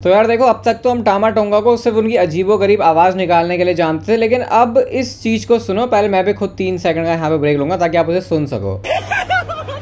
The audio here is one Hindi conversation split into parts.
तो यार देखो, अब तक तो हम टामा टोंगा को सिर्फ उनकी अजीबोगरीब आवाज़ निकालने के लिए जानते थे, लेकिन अब इस चीज़ को सुनो। पहले मैं भी खुद 3 सेकंड का यहाँ पे ब्रेक लूंगा ताकि आप उसे सुन सको।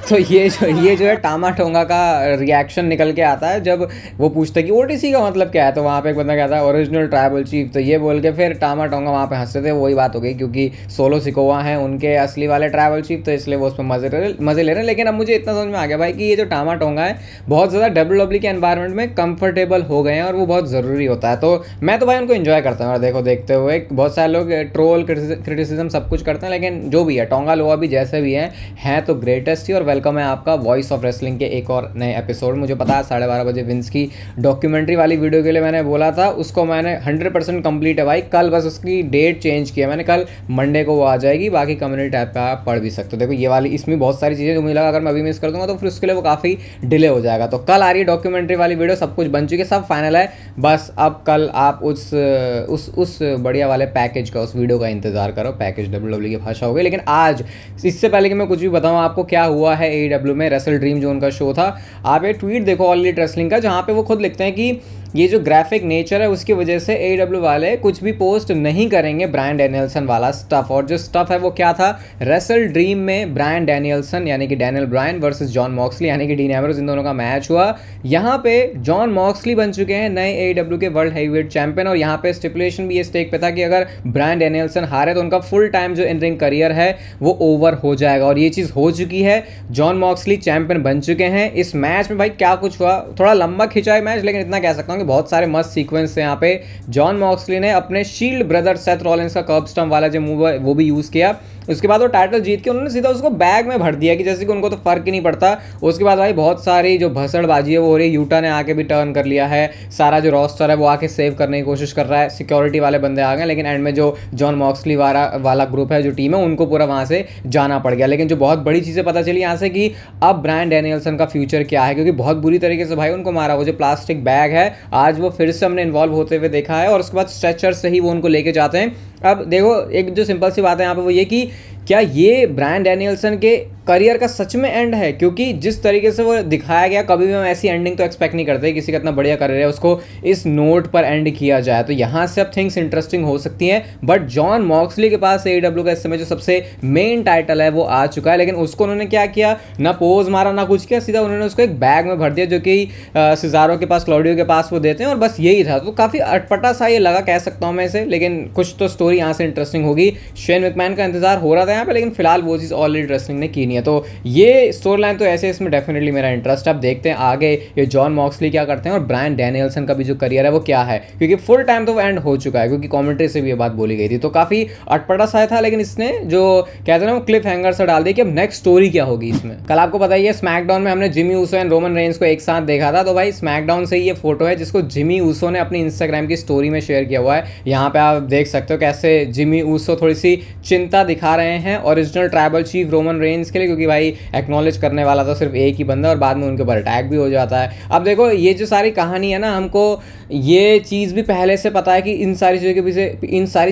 तो ये जो है टामा टोंगा का रिएक्शन निकल के आता है जब वो पूछता है कि ओटीसी का मतलब क्या है। तो वहाँ पे एक बंदा कहता है ओरिजिनल ट्राइबल चीफ। तो ये बोल के फिर टामा टोंगा वहाँ पे हंसते थे। वही बात हो गई क्योंकि सोलो सिकोवा हैं उनके असली वाले ट्राइबल चीफ, तो इसलिए वो उस पर मजे ले रहे हैं। लेकिन अब मुझे इतना समझ में आ गया भाई कि ये जो टामा टोंगा है बहुत ज़्यादा WWE के एनवायरनमेंट में कंफर्टेबल हो गए हैं और वो बहुत ज़रूरी होता है। तो मैं तो भाई उनको इन्जॉय करता हूँ। और देखो, देखते हुए बहुत सारे लोग ट्रोल क्रिटिसिज्म सब कुछ करते हैं, लेकिन जो भी है टोंगा लोआ भी जैसे भी हैं तो ग्रेटेस्ट ही। और वेलकम है आपका वॉइस ऑफ रेसलिंग के एक और नए एपिसोड। मुझे पता है 12:30 बजे विंस की डॉक्यूमेंट्री वाली वीडियो के लिए मैंने बोला था, उसको मैंने 100% कंप्लीट है भाई। कल बस उसकी डेट चेंज किया मैंने, कल मंडे को वो आ जाएगी। बाकी कम्युनिटी टैब पे आप पढ़ भी सकते हो। देखो ये वाली, इसमें बहुत सारी चीज़ें जो मुझे लगा अगर मैं अभी मिस कर दूंगा तो फिर उसके लिए वो काफ़ी डिले हो जाएगा। तो कल आ रही है डॉक्यूमेंट्री वाली वीडियो, सब कुछ बन चुकी है, सब फाइनल है। बस अब कल आप उस बढ़िया वाले पैकेज का, उस वीडियो का इंतजार करो। पैकेज WWE की भाषा हो गई। लेकिन आज इससे पहले कि मैं कुछ भी बताऊँ आपको क्या हुआ है AEW में, रेसल ड्रीम जो उनका शो था, आप एक ट्वीट देखो ऑल एलीट रेसलिंग का, जहाँ पे वो खुद लिखते हैं कि ये जो ग्राफिक नेचर है उसकी वजह से AEW वाले कुछ भी पोस्ट नहीं करेंगे ब्रायन डैनियल्सन वाला स्टफ। और जो स्टफ है वो क्या था, रेसल ड्रीम में ब्रायन डैनियल्सन यानी कि Daniel Bryan versus John Moxley यानी कि डीन एम्ब्रोज, इन दोनों का मैच हुआ। यहाँ पे जॉन मॉक्सली बन चुके हैं नए AEW के वर्ल्ड हैवीवेट चैंपियन। और यहाँ पे स्टिपुलेशन भी ये स्टेक पे था कि अगर ब्रायन डैनियल्सन हारे तो उनका फुल टाइम जो इन रिंग करियर है वो ओवर हो जाएगा। और ये चीज़ हो चुकी है, जॉन मॉक्सली चैंपियन बन चुके हैं। इस मैच में भाई क्या कुछ हुआ, थोड़ा लंबा खिंचा है मैच, लेकिन इतना कह सकता हूँ कि बहुत सारे मस्त सीक्वेंस से यहाँ पे जॉन मॉक्सली ने अपने शील्ड ब्रदर सेथ रॉलिंस का कर्ब स्टम्प वाला जो मूव है वो भी यूज़ किया। उसके बाद वो टाइटल जीत के उन्होंने सीधा उसको बैग में भर दिया कि जैसे कि उनको तो फर्क ही नहीं पड़ता। उसके बाद भाई बहुत सारी जो भसड़बाजी है वो हो रही है। यूटा ने आके भी टर्न कर लिया है, सारा जो रोस्टर है वो आके सेव करने की कोशिश कर रहा है। सिक्योरिटी वाले बंदे आ गए, लेकिन एंड में जो जॉन मॉक्सली वाला ग्रुप है, जो टीम है, उनको पूरा वहाँ से जाना पड़ गया। लेकिन जो बहुत बड़ी चीज़ें पता चली यहाँ से कि अब ब्रायन डैनियल्सन का फ्यूचर क्या है, क्योंकि बहुत बुरी तरीके से भाई उनको मारा। वो जो प्लास्टिक बैग है आज वो फिर से हमने इन्वॉल्व होते हुए देखा है, और उसके बाद स्ट्रेचर से ही वो उनको लेके जाते हैं। अब देखो, एक जो सिंपल सी बात है यहाँ पे वो ये कि क्या ये ब्रायन डैनियल्सन के करियर का सच में एंड है, क्योंकि जिस तरीके से वो दिखाया गया, कभी भी हम ऐसी एंडिंग तो एक्सपेक्ट नहीं करते। किसी का इतना बढ़िया करियर है उसको इस नोट पर एंड किया जाए, तो यहाँ से अब थिंग्स इंटरेस्टिंग हो सकती हैं। बट जॉन मॉक्सली के पास AEW का इस समय जो सबसे मेन टाइटल है वो आ चुका है, लेकिन उसको उन्होंने क्या किया, ना पोज मारा ना कुछ किया, सीधा उन्होंने उसको एक बैग में भर दिया जो कि सिजारो के पास, क्लॉडियो के पास वो देते हैं, और बस यही था। तो काफ़ी अटपटा सा ये लगा, कह सकता हूँ मैं इसे, लेकिन कुछ तो स्टोरी यहाँ से इंटरेस्टिंग होगी। शेन मैकमैन का इंतजार हो रहा था यहाँ पे, लेकिन फिलहाल वो चीज़ ऑल एलीट रेसलिंग ने की नहीं है। तो ये स्टोरी लाइन तो ऐसे, इसमें डेफिनेटली मेरा इंटरेस्ट है। अब देखते हैं आगे ये जॉन मॉक्सली क्या करते हैं और ब्रायन डैनियल्सन का भी जो करियर है वो क्या है, क्योंकि फुल टाइम तो वो एंड हो चुका है, क्योंकि कमेंट्री से भी ये बात बोली गई थी। तो काफ़ी अटपटा सा था, लेकिन इसने जो कहते हैं ना वो क्लिफ हैंगर से डाल दिया कि अब नेक्स्ट स्टोरी क्या होगी इसमें। कल आपको पता ही है स्मैकडाउन में हमने Jimmy Uso and Roman Reigns को एक साथ देखा था। तो भाई स्मैकडाउन से ये फोटो है जिसको जिमी ऊसो ने अपनी इंस्टाग्राम की स्टोरी में शेयर किया हुआ है। यहाँ पे आप देख सकते हो कैसे जिमी ऊसो थोड़ी सी चिंता दिखा रहे हैं original tribal chief Roman Reigns के लिए, क्योंकि भाई एक्नॉलेज करने वाला तो सिर्फ एक ही बंदा और बाद में उनके ऊपर अटैक भी हो जाता है। अब देखो ये जो सारी कहानी है ना, हमको ये चीज़ भी पहले से पता है कि इन सारी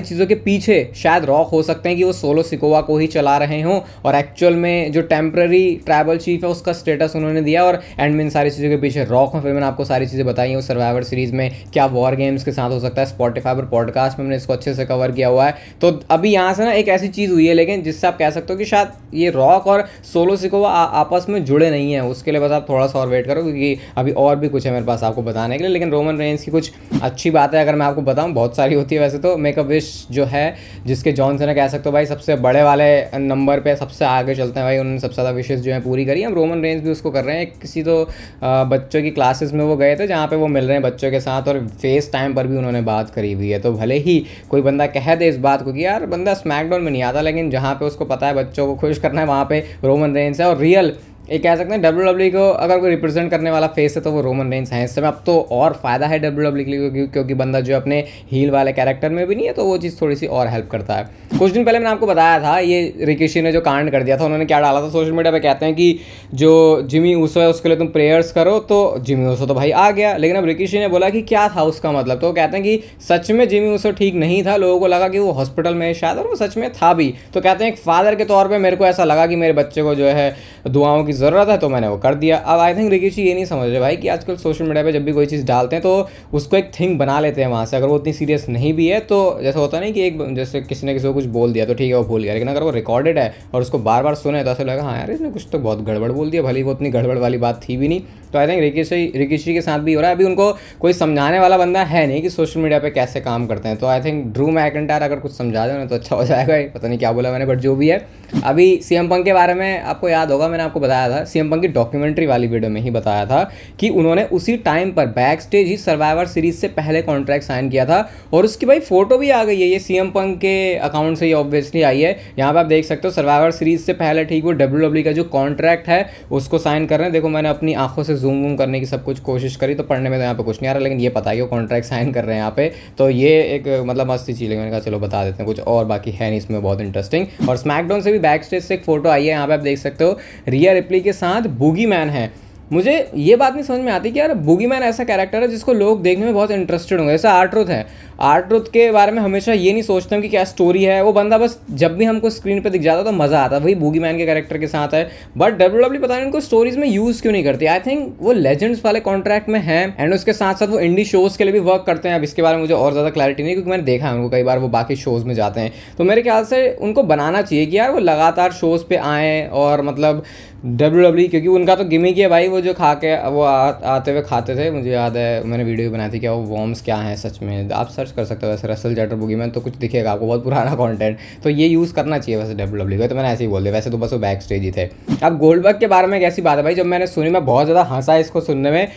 चीज़ों के पीछे शायद रॉक हो सकते हैं कि वो सोलो सिकोवा को ही चला रहे हों, और एक्चुअल में जो टेम्पररी ट्राइबल चीफ है उसका स्टेटस उन्होंने दिया, और एंड में इन सारी चीज़ों के पीछे रॉक हो। फिर मैंने आपको सारी चीज़ें बताई हैं। वो सर्वाइवर सीरीज़ में क्या वॉर गेम्स के साथ हो सकता है, स्पॉटिफाई पर पॉडकास्ट में हमने इसको अच्छे से कवर किया हुआ है। तो अभी यहाँ से ना एक ऐसी चीज़ हुई है, लेकिन जिससे आप कह सकते हो कि शायद ये रॉक और सोलो सिकोवा आपस में जुड़े नहीं हैं। उसके लिए बस आप थोड़ा सा और वेट करो, क्योंकि अभी और भी कुछ है मेरे पास आपको बताने के लिए। लेकिन रोमन रेंस की कुछ अच्छी बात है अगर मैं आपको बताऊं, बहुत सारी होती है वैसे तो। मेक अ विश जो है, जिसके जॉनसन कह सकते हो भाई सबसे बड़े वाले नंबर पे सबसे आगे चलते हैं भाई, उन्होंने सबसे ज़्यादा विशेष जो है पूरी करी। हम रोमन रेंस भी उसको कर रहे हैं। किसी तो बच्चों की क्लासेस में वो गए थे जहाँ पे वो मिल रहे हैं बच्चों के साथ, और फेस टाइम पर भी उन्होंने बात करी हुई है। तो भले ही कोई बंदा कह दे इस बात को कि यार बंदा स्मैकडाउन में नहीं आता, लेकिन जहाँ पे उसको पता है बच्चों को खुश करना है वहाँ पे रोमन रेंस है। और रियल ये कह सकते हैं WWE को अगर कोई रिप्रेजेंट करने वाला फेस है तो वो रोमन रेंस है इस समय। अब तो और फायदा है WWE के लिए, क्योंकि बंदा जो अपने हील वाले कैरेक्टर में भी नहीं है, तो वो चीज़ थोड़ी सी और हेल्प करता है। कुछ दिन पहले मैंने आपको बताया था ये रिकिशी ने जो कांड कर दिया था, उन्होंने क्या डाला था सोशल मीडिया पे, कहते हैं कि जो जिमी ऊसो है उसके लिए तुम प्रेयर्स करो। तो जिमी ऊसो तो भाई आ गया, लेकिन अब रिकिशी ने बोला कि क्या था उसका मतलब। तो कहते हैं कि सच में जिमी ऊसो ठीक नहीं था, लोगों को लगा कि वो हॉस्पिटल में शायद, और वो सच में था भी। तो कहते हैं एक फादर के तौर पर मेरे को ऐसा लगा कि मेरे बच्चे को जो है दुआओं की ज़रूरत है तो मैंने वो कर दिया। अब आई थिंक रिकीशी ये नहीं समझ रहे भाई कि आजकल सोशल मीडिया पे जब भी कोई चीज़ डालते हैं तो उसको एक थिंग बना लेते हैं वहाँ से, अगर वो उतनी सीरियस नहीं भी है तो जैसा होता नहीं कि एक जैसे किसी ने किसी को कुछ बोल दिया तो ठीक है वो भूल गया, लेकिन अगर वो रिकॉर्डेड है और उसको बार बार सुने तो ऐसा लगा हाँ यार इसने कुछ तो बहुत गड़बड़ बोल दिया, भले वो उतनी गड़बड़ वाली बात थी भी नहीं। तो आई थिंक रिकीशी के साथ भी हो रहा है। अभी उनको कोई समझाने वाला बंदा है नहीं कि सोशल मीडिया पे कैसे काम करते हैं, तो आई थिंक ड्रू मैकिंटायर अगर कुछ समझा देना तो अच्छा हो जाएगा। पता नहीं क्या बोला मैंने, बट जो भी है। अभी सीएम पंक के बारे में आपको याद होगा मैंने आपको बताया था, सीएम पंक की डॉक्यूमेंट्री वाली वीडियो में ही बताया था कि उन्होंने उसी टाइम पर बैक स्टेज ही सर्वाइवर सीरीज से पहले कॉन्ट्रैक्ट साइन किया था, और उसकी भाई फोटो भी आ गई है, ये सीएम पंक के अकाउंट से ही ऑब्वियसली आई है। यहाँ पे आप देख सकते हो सर्वाइवर सीरीज से पहले ठीक वो WWE का जो कॉन्ट्रैक्ट है उसको साइन कर रहे हैं। देखो मैंने अपनी आंखों से जूम वूम करने की सब कुछ कोशिश करी, तो पढ़ने में तो यहाँ पे कुछ नहीं आ रहा, लेकिन ये पता है कि वो कॉन्ट्रैक्ट साइन कर रहे हैं यहाँ पे, तो ये एक मतलब मस्ती चीज़ है। मैंने कहा चलो बता देते हैं, कुछ और बाकी है नहीं इसमें बहुत इंटरेस्टिंग। और स्मैकडाउन से भी बैक स्टेज से एक फोटो आई है, यहाँ पे आप देख सकते हो रिया रिप्ली के साथ बूगी मैन है। मुझे ये बात नहीं समझ में आती कि यार बूगी मैन ऐसा कैरेक्टर है जिसको लोग देखने में बहुत इंटरेस्टेड होंगे। जैसे आर्ट्रुथ है, आर्ट्रुथ के बारे में हमेशा ये नहीं सोचते हम कि क्या स्टोरी है, वो बंदा बस जब भी हमको स्क्रीन पे दिख जाता तो मज़ा आता, वही बूगी मैन के कैरेक्टर के साथ है। बट WWE पता नहीं उनको स्टोरीज में यूज़ क्यों नहीं करती। आई थिंक वो लेजेंड्स वाले कॉन्ट्रैक्ट में है, एंड उसके साथ साथ वो इंडी शोज़ के लिए भी वर्क करते हैं। अब इसके बारे में मुझे और ज़्यादा क्लैरिटी नहीं, क्योंकि मैंने देखा है उनको कई बार वो बाकी शोज़ में जाते हैं। तो मेरे ख्याल से उनको बनाना चाहिए कि यार वो लगातार शोज़ पे आएँ, और मतलब WWE क्योंकि उनका तो गिमिक है भाई, वो जो खा के वो आते हुए खाते थे, मुझे याद है मैंने वीडियो बनाई थी, क्या वो वॉर्म्स क्या हैं सच में, आप सर्च कर सकते हो वैसे रसल जेटर बूगी मैन तो कुछ दिखेगा आपको, बहुत पुराना कंटेंट, तो ये यूज़ करना चाहिए वैसे WWE को। तो मैंने ऐसे ही बोल दिया, वैसे तो बस वो बैक स्टेज ही थे। अब गोल्डबर्ग के बारे में एक ऐसी बात है भाई, जब मैंने सुनी मैं बहुत ज़्यादा हंसा इसको सुनने में।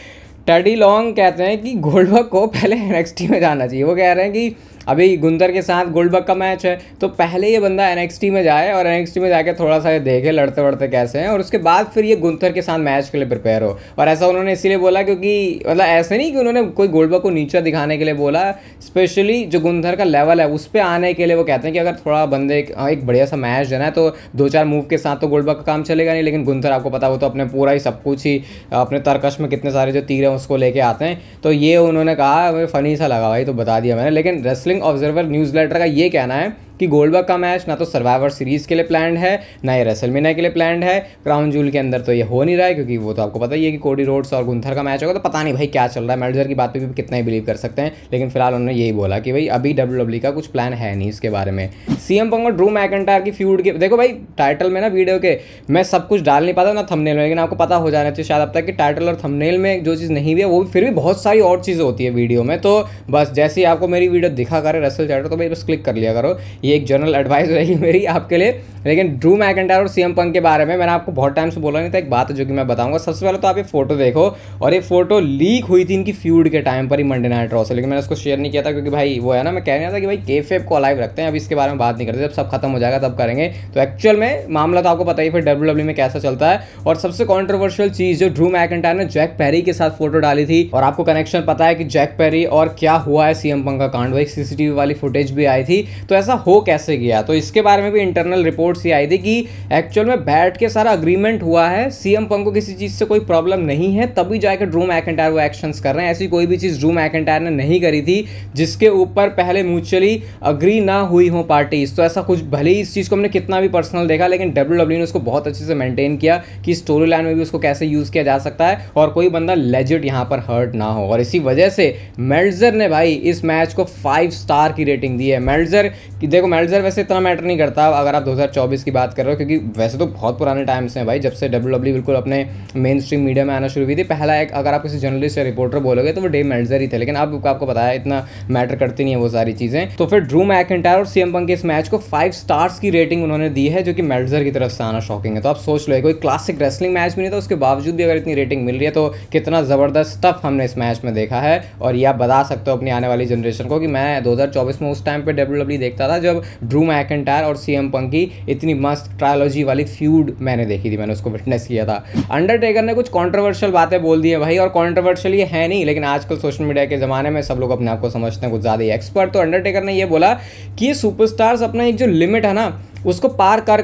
टेडी लॉन्ग कहते हैं कि गोल्डबर्ग को पहले NXT में जाना चाहिए। वो कह रहे हैं कि अभी गुंथर के साथ गोल्डबर्ग का मैच है, तो पहले ये बंदा NXT में जाए और NXT में जाके थोड़ा सा देखे लड़ते वड़ते कैसे हैं, और उसके बाद फिर ये गुंथर के साथ मैच के लिए प्रिपेयर हो। और ऐसा उन्होंने इसीलिए बोला क्योंकि मतलब ऐसे नहीं कि उन्होंने कोई गोल्डबर्ग को नीचा दिखाने के लिए बोला, स्पेशली जो गुंथर का लेवल है उस पर आने के लिए। वो कहते हैं कि अगर थोड़ा बंदे एक बढ़िया सा मैच देना है तो 2-4 मूव के साथ तो गोल्डबर्ग का काम चलेगा नहीं, लेकिन गुंथर आपको पता, वो तो अपने पूरा ही सब कुछ ही अपने तरकश में कितने सारे जो तीर हैं उसको लेके आते हैं। तो ये उन्होंने कहा, मुझे फ़नी सा लगा भाई, तो बता दिया मैंने। लेकिन रेसलिंग ऑब्जर्वर न्यूज़ लेटर का ये कहना है कि गोल्डबर्ग का मैच ना तो सर्वाइवर सीरीज के लिए प्लान्ड है, ना ये रेसलमेनिया के लिए प्लान्ड है। क्राउन जूल के अंदर तो ये हो नहीं रहा है, क्योंकि वो तो आपको पता ही है कि कोडी रोड्स और गुंथर का मैच होगा, तो पता नहीं भाई क्या चल रहा है। मेल्जर की बात पे भी कितना ही बिलीव कर सकते हैं, लेकिन फिलहाल उन्होंने यही बोला कि भाई अभी WWE का कुछ प्लान है नहीं इसके बारे में। सीएम पंक और ड्रू मैकिंटायर की फ्यूड के देखो भाई, टाइटल में ना वीडियो के मैं सब कुछ डाल नहीं पाता ना थंबनेल में, लेकिन आपको पता हो जाना चाहिए शायद अब तक कि टाइटल और थंबनेल में जो चीज़ नहीं भी है वो फिर भी बहुत सारी और चीज़ें होती है वीडियो में। तो बस जैसे ही आपको मेरी वीडियो दिखा करे रेसल चैटर, तो भाई बस क्लिक कर लिया करो। ये एक जनरल एडवाइस रहेगी मेरी आपके लिए। लेकिन ड्रू मैकिंटायर और सीएम पंक के बारे में मैंने आपको बहुत टाइम से बोला नहीं था, एक बात है जो कि मैं बताऊंगा। सबसे पहले तो आप ये फोटो देखो, और ये फोटो लीक हुई थी इनकी फ्यूड के टाइम पर ही मंडे नाइट रॉ से, लेकिन मैंने उसको शेयर नहीं किया था क्योंकि भाई वो है ना, मैं कह रहा था कि भाई केफेप को अलाइव रखते हैं, अभी इसके बारे में बात नहीं करते, जब सब खत्म हो जाएगा तब करेंगे। तो एक्चुअल में मामला तो आपको पता ही फिर WWE में कैसा चलता है। और सबसे कॉन्ट्रोवर्शियल चीज़ जो ड्रू मैकिंटायर ने जैक पेरी के साथ फोटो डाली थी, और आपको कनेक्शन पता है कि जैक पेरी और क्या हुआ है सीएम पंक का कांड, वो एक CCTV वाली फुटेज भी आई थी, तो ऐसा हो कैसे गया, तो इसके बारे में भी इंटरनल रिपोर्ट्स ही आई थी कि एक्चुअल में बैठ के सारा अग्रीमेंट हुआ है, सीएम पंक को किसी चीज से कोई प्रॉब्लम नहीं है, तभी जाकर ड्रू मैकिंटायर वो एक्शंस कर रहे हैं। ऐसी कोई भी चीज ड्रू मैकिंटायर ने नहीं करी थी जिसके ऊपर पहले म्यूचुअली अग्री ना हुई हो पार्टीज। तो ऐसा कुछ, भले ही इस चीज को हमने कितना भी पर्सनल देखा, लेकिन WWE ने उसको बहुत अच्छे से मेंटेन किया कि स्टोरी लाइन में भी उसको कैसे यूज किया जा सकता है और कोई बंदा लेजिट यहाँ पर हर्ट ना हो। और इसी वजह से मेल्जर ने भाई इस मैच को 5 स्टार की रेटिंग दी है। मेल्जर की देखो, मेल्जर वैसे इतना मैटर नहीं करता अगर आप 2024 की बात कर रहे हो, क्योंकि वैसे तो बहुत पुराने टाइम से हैं भाई, जब से WWE बिल्कुल अपने मेन स्ट्रीम मीडिया में आना शुरू हुई थी। पहला एक अगर आप किसी जर्नलिस्ट या रिपोर्टर बोलोगे तो वो डेव मेल्जर ही थे, लेकिन अब आपको पता है इतना मैटर करती नहीं है वो सारी चीज़ें। तो फिर ड्रू मैकिंटायर और सीएम पंक के इस मैच को 5 स्टार्स की रेटिंग उन्होंने दी है, जो कि मेल्जर की तरफ से आना शॉकिंग है। तो आप सोच लो, कोई क्लासिक रेसलिंग मैच भी नहीं था, उसके बावजूद भी अगर इतनी रेटिंग मिल रही है तो कितना ज़बरदस्त स्टफ हमने इस मैच में देखा है। और ये आप बता सकते हो अपनी आने वाली जनरेशन को कि मैं 2024 में उस टाइम पे WWE देखता था जब ड्रू मैकिंटायर और सीएम पंक की इतनी मस्त ट्रायोलॉजी वाली फ्यूड मैंने देखी थी, मैंने उसको विटनेस किया था। अंडरटेकर ने कुछ कंट्रोवर्शियल बातें बोल दी है भाई, और कंट्रोवर्शियल ये है नहीं, लेकिन आजकल सोशल मीडिया के ज़माने में सब लोग अपने आप को समझते हैं कुछ ज़्यादा ही एक्सपर्ट। तो अंडरटेकर ने ये बोला कि ये सुपरस्टार्स अपना एक जो लिमिट है ना उसको पार कर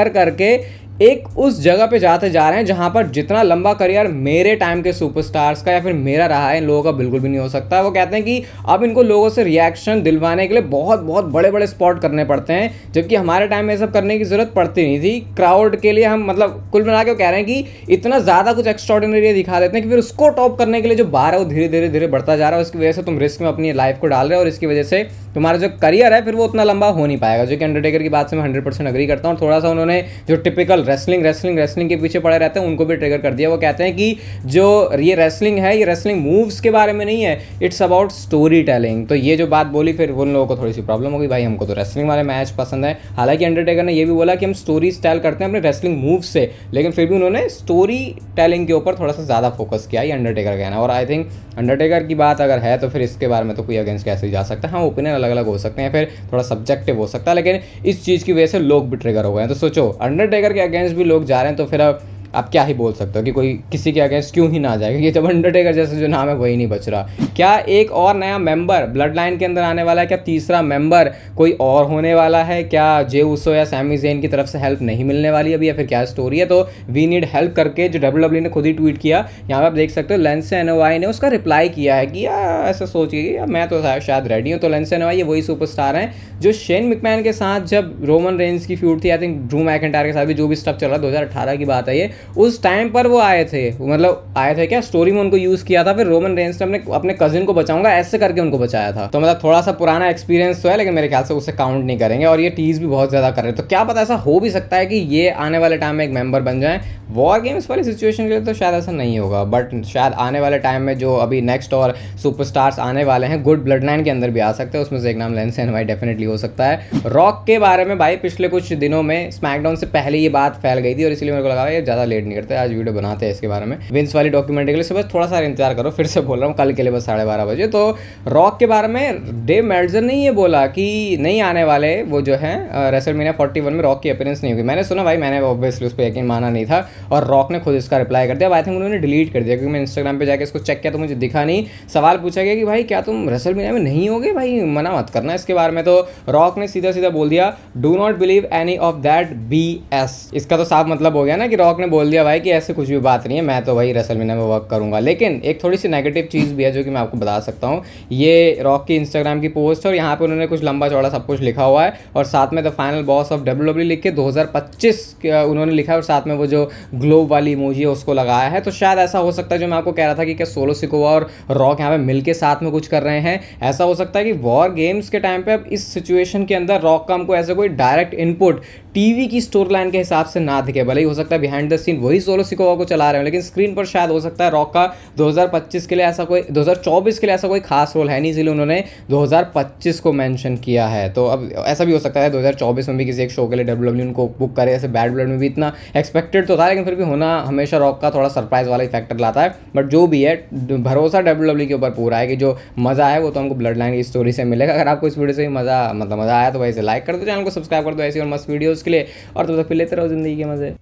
करके एक उस जगह पे जाते जा रहे हैं जहां पर जितना लंबा करियर मेरे टाइम के सुपरस्टार्स का या फिर मेरा रहा है, इन लोगों का बिल्कुल भी नहीं हो सकता। वो कहते हैं कि अब इनको लोगों से रिएक्शन दिलवाने के लिए बहुत बहुत बड़े बड़े स्पॉट करने पड़ते हैं, जबकि हमारे टाइम में सब करने की जरूरत पड़ती नहीं थी। क्राउड के लिए हम मतलब कुल मिला के कह रहे हैं कि इतना ज़्यादा कुछ एक्स्ट्रॉर्डिनरी दिखा देते हैं कि फिर उसको टॉप करने के लिए जो बार है वो धीरे धीरे धीरे बढ़ता जा रहा है। उसकी वजह से तुम रिस्क में अपनी लाइफ को डाल रहे हो और इसकी वजह से तुम्हारा जो करियर है फिर वो उतना लंबा हो नहीं पाएगा। जो कि अंडरटेकर की बात से मैं 100% अग्री करता हूँ। थोड़ा सा उन्होंने जो टिपिकल रेसलिंग के पीछे पड़े रहते हैं उनको भी ट्रिगर कर दिया। वो कहते हैं कि जो ये रेसलिंग है ये रेसलिंग मूव्स के बारे में नहीं है, इट्स अबाउट स्टोरी टेलिंग। तो ये जो बात बोली फिर उन लोगों को थोड़ी सी प्रॉब्लम होगी, भाई हमको तो रेसलिंग वाले मैच पसंद है। हालांकि अंडरटेकर ने ये भी बोला कि हम स्टोरी टेल करते हैं अपने रेसलिंग मूव से, लेकिन फिर भी उन्होंने स्टोरी टेलिंग के ऊपर थोड़ा सा ज़्यादा फोकस किया, ये अंडरटेकर कहना। और आई थिंक अंडरटेकर की बात अगर है तो फिर इसके बारे में तो कोई अगेंस्ट कैसे जा सकता है। हाँ, ओपिनियन अलग अलग हो सकते हैं, फिर थोड़ा सब्जेक्टिव हो सकता है, लेकिन इस चीज़ की वजह से लोग भी ट्रिगर हो गए हैं। तो सोचो अंडरटेकर के अगेंस्ट भी लोग जा रहे हैं, तो फिर अब आप क्या ही बोल सकते हो कि कोई किसी के अगेंस्ट क्यों ही ना जाए, क्योंकि जब अंडरटेकर जैसे जो नाम है वही नहीं बच रहा। क्या एक और नया मेंबर ब्लड लाइन के अंदर आने वाला है? क्या तीसरा मेंबर कोई और होने वाला है? क्या जे उसो या सैमी ज़ेन की तरफ से हेल्प नहीं मिलने वाली अभी, या फिर क्या स्टोरी है? तो वी नीड हेल्प करके जो WWE ने खुद ही ट्वीट किया, यहाँ पर आप देख सकते हो लेंसे एनोवाई ने उसका रिप्लाई किया है कि यार ऐसा सोचिए मैं तो शायद रेडी हूँ। तो लेंसे एनोवाई ये वही सुपरस्टार हैं जो शेन मैकमैन के साथ जब रोमन रेंस की फ्यूड थी, आई थिंक ड्रू मैकिंटायर के साथ भी जो भी स्टफ चल रहा 2018 की बात है ये, उस टाइम पर वो आए थे। मतलब आए थे क्या, स्टोरी में उनको यूज किया था। फिर रोमन रेंस ने अपने कजिन को बचाऊंगा ऐसे करके उनको बचाया था। तो मतलब थोड़ा सा पुराना एक्सपीरियंस तो है, लेकिन मेरे ख्याल से उसे काउंट नहीं करेंगे। और ये टीज भी बहुत ज्यादा कर रहे हैं, तो क्या पता ऐसा हो भी सकता है कि ये आने वाले टाइम में एक मेंबर बन जाए। वॉर गेम्स वाली सिचुएशन के लिए तो शायद ऐसा नहीं होगा, बट शायद आने वाले टाइम में जो अभी नेक्स्ट और सुपरस्टार्स आने वाले हैं गुड ब्लड लाइन के अंदर भी आ सकते हैं। उसमें से एक नाम लेंसे एनोवाई डेफिनेटली हो सकता है। रॉक के बारे में भाई पिछले कुछ दिनों में स्मैकडाउन से पहले ये बात फैल गई थी, और इसलिए मेरे को लगा ये ज़्यादा लेट नहीं करते, आज वीडियो बनाते हैं इसके बारे में। विंस वाली डॉक्यूमेंट्री के लिए सुबह थोड़ा सा इंतजार करो, फिर से बोल रहा हूँ कल के लिए बस 12:30 बजे। तो रॉक के बारे में डेव मेल्ट्जर ने ये बोला कि नहीं आने वाले वो जो है रेसलमेनिया 41 में रॉक की अपीयरेंस नहीं होगी। मैंने सुना भाई, मैंने ऑब्वियसली उस पर यकीन माना नहीं था, और रॉक ने खुद इसका रिप्लाई कर दिया। आई थिंक उन्होंने डिलीट कर दिया, क्योंकि मैं इंस्टाग्राम पे जाकर इसको चेक किया तो मुझे दिखा नहीं। सवाल पूछा गया कि भाई क्या तुम रेसलमेनिया में नहीं होगे, भाई मना मत करना इसके बारे में। तो रॉक ने सीधा सीधा बोल दिया do not believe any of that BS। इसका तो साफ मतलब हो गया ना कि रॉक ने बोल दिया भाई कि ऐसे कुछ भी बात नहीं है, मैं तो भाई रेसलमेनिया में वर्क करूंगा। लेकिन एक थोड़ी सी नेगेटिव चीज़ भी है जो कि मैं आपको बता सकता हूँ। ये रॉक की इंस्टाग्राम की पोस्ट है और यहाँ पे उन्होंने कुछ लंबा चौड़ा सब कुछ लिखा हुआ है, और साथ में the final boss of WWE लिख के 2025 उन्होंने लिखा है, और साथ में वो जो ग्लोब वाली इमोजी है उसको लगाया है। तो शायद ऐसा हो सकता है जो मैं आपको कह रहा था कि क्या सोलो सिकोवा और रॉक यहाँ पे मिलके साथ में कुछ कर रहे हैं। ऐसा हो सकता है कि वॉर गेम्स के टाइम पे अब इस सिचुएशन के अंदर रॉक का हमको ऐसे कोई डायरेक्ट इनपुट टीवी की स्टोरी लाइन के हिसाब से ना दिखे। भले ही हो सकता है बिहाइंड द सीन वही सोलो सिकोवा को चला रहे हैं, लेकिन स्क्रीन पर शायद हो सकता है रॉक का 2025 के लिए ऐसा कोई 2024 के लिए ऐसा कोई खास रोल है नहीं, इसलिए उन्होंने 2025 को मेंशन किया है। तो अब ऐसा भी हो सकता है 2024 में भी किसी एक शो के लिए WWE उनको बुक करे। ऐसे बैड ब्लड में भी इतना एक्सपेक्टेड तो था, लेकिन फिर भी होना हमेशा रॉक का थोड़ा सरप्राइज वाला फैक्टर लाता है। बट जो भी है भरोसा WWE के ऊपर पूरा है कि जो मज़ा है वो तो हमको ब्लड लाइन की स्टोरी से मिलेगा। अगर आपको इस वीडियो से मज़ा आया तो वैसे लाइक कर दो, चैनल को सब्सक्राइब कर दो ऐसी और मस्त वीडियोज़ के लिए, और तब तक फिर लेते रहो जिंदगी के मज़े।